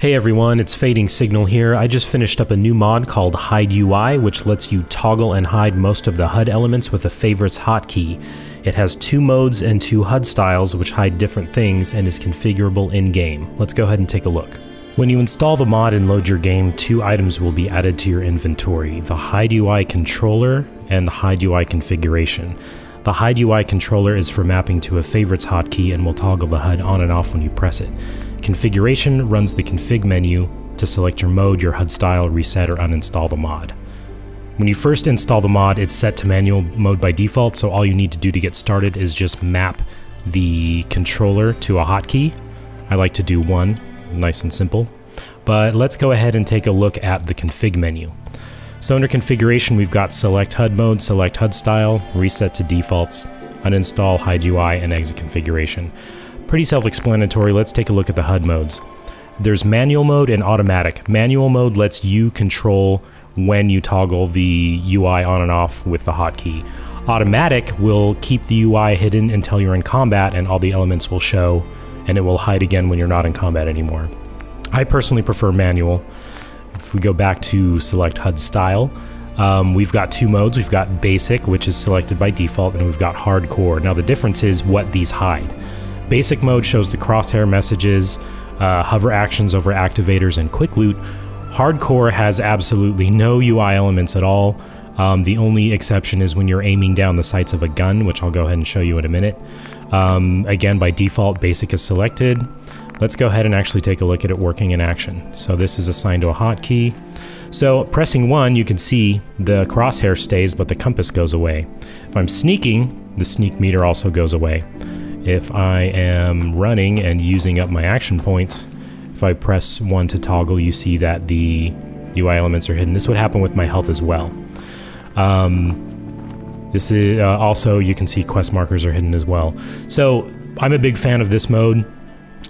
Hey everyone, it's Fading Signal here. I just finished up a new mod called HideUI, which lets you toggle and hide most of the HUD elements with a favorites hotkey. It has 2 modes and 2 HUD styles which hide different things and is configurable in-game. Let's go ahead and take a look. When you install the mod and load your game, 2 items will be added to your inventory, the HideUI controller and the HideUI configuration. The HideUI controller is for mapping to a favorites hotkey and will toggle the HUD on and off when you press it. Configuration runs the config menu to select your mode, your HUD style, reset, or uninstall the mod. When you first install the mod, it's set to manual mode by default, so all you need to do to get started is just map the controller to a hotkey. I like to do 1, nice and simple. But let's go ahead and take a look at the config menu. So under configuration, we've got select HUD mode, select HUD style, reset to defaults, uninstall HideUI, and exit configuration. Pretty self-explanatory. Let's take a look at the HUD modes. There's manual mode and automatic. Manual mode lets you control when you toggle the UI on and off with the hotkey. Automatic will keep the UI hidden until you're in combat and all the elements will show, and it will hide again when you're not in combat anymore. I personally prefer manual. If we go back to select HUD style, we've got 2 modes. We've got basic, which is selected by default, and we've got hardcore. Now the difference is what these hide. Basic mode shows the crosshair messages, hover actions over activators, and quick loot. Hardcore has absolutely no UI elements at all. The only exception is when you're aiming down the sights of a gun, which I'll go ahead and show you in a minute. Again, by default, basic is selected. Let's go ahead and actually take a look at it working in action. So this is assigned to a hotkey. So pressing 1, you can see the crosshair stays, but the compass goes away. If I'm sneaking, the sneak meter also goes away. If I am running and using up my action points, if I press 1 to toggle, you see that the UI elements are hidden. This would happen with my health as well. This is also, you can see quest markers are hidden as well. So I'm a big fan of this mode.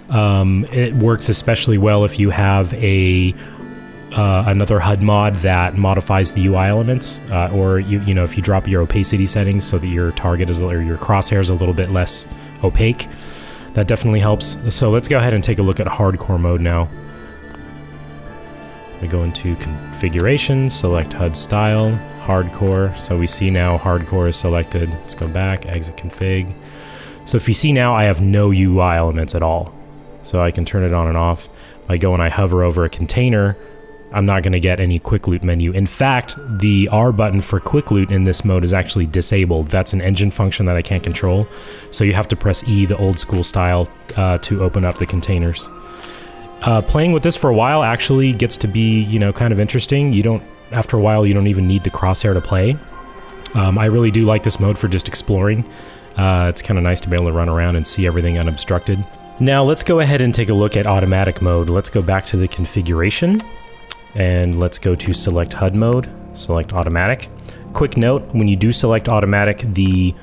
It works especially well if you have another HUD mod that modifies the UI elements, or you know, if you drop your opacity settings so that your target is, or your crosshair is a little bit less opaque, that definitely helps. So let's go ahead and take a look at hardcore mode now. We go into configuration, select HUD style, hardcore. So we see now hardcore is selected. Let's go back, exit config. So if you see now, I have no UI elements at all. So I can turn it on and off. If I go and I hover over a container, I'm not going to get any quick loot menu. In fact, the R button for quick loot in this mode is actually disabled. That's an engine function that I can't control. So you have to press E, the old school style, to open up the containers. Playing with this for a while actually gets to be, you know, kind of interesting. After a while, you don't even need the crosshair to play. I really do like this mode for just exploring. It's kind of nice to be able to run around and see everything unobstructed. Now let's go ahead and take a look at automatic mode. Let's go back to the configuration. And let's go to select HUD mode, select automatic. Quick note, when you do select automatic, the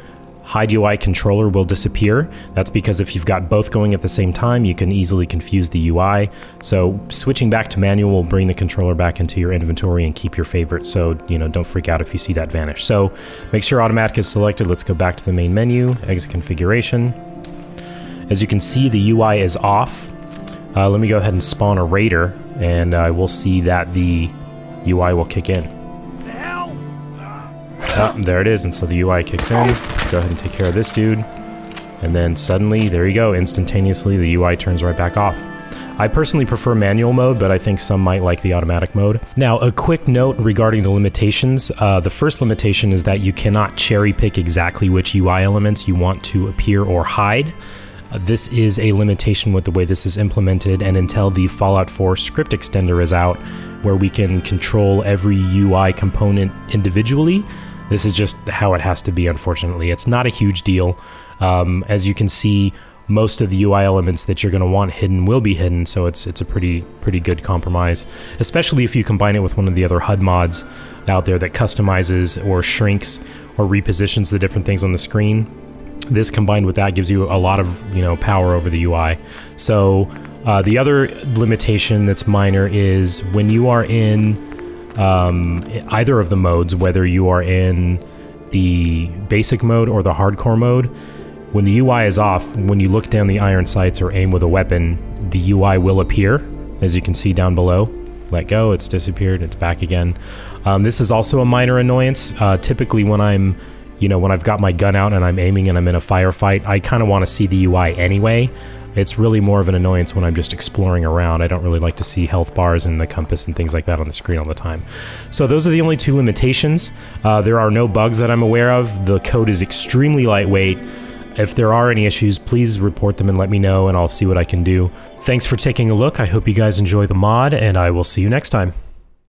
HideUI controller will disappear. That's because if you've got both going at the same time, you can easily confuse the UI. So switching back to manual will bring the controller back into your inventory and keep your favorite. So, you know, don't freak out if you see that vanish. So make sure automatic is selected. Let's go back to the main menu, exit configuration. As you can see, the UI is off. Let me go ahead and spawn a raider, and we'll see that the UI will kick in. Oh, there it is, and so the UI kicks in. Let's go ahead and take care of this dude. And then suddenly, there you go, instantaneously the UI turns right back off. I personally prefer manual mode, but I think some might like the automatic mode. Now, a quick note regarding the limitations. The first limitation is that you cannot cherry pick exactly which UI elements you want to appear or hide. This is a limitation with the way this is implemented, and until the Fallout 4 script extender is out, where we can control every UI component individually, this is just how it has to be, unfortunately. It's not a huge deal. As you can see, most of the UI elements that you're going to want hidden will be hidden, so it's a pretty good compromise, especially if you combine it with one of the other HUD mods out there that customizes or shrinks or repositions the different things on the screen. This combined with that gives you a lot of, you know, power over the UI. So the other limitation that's minor is when you are in either of the modes, whether you are in the basic mode or the hardcore mode, when the UI is off, when you look down the iron sights or aim with a weapon, the UI will appear. as you can see down below. Let go, it's disappeared, it's back again. This is also a minor annoyance. Typically when I'm, when I've got my gun out and I'm aiming and I'm in a firefight, I kind of want to see the UI anyway. It's really more of an annoyance when I'm just exploring around. I don't really like to see health bars and the compass and things like that on the screen all the time. So those are the only two limitations. There are no bugs that I'm aware of. The code is extremely lightweight. If there are any issues, please report them and let me know, and I'll see what I can do. Thanks for taking a look. I hope you guys enjoy the mod, and I will see you next time.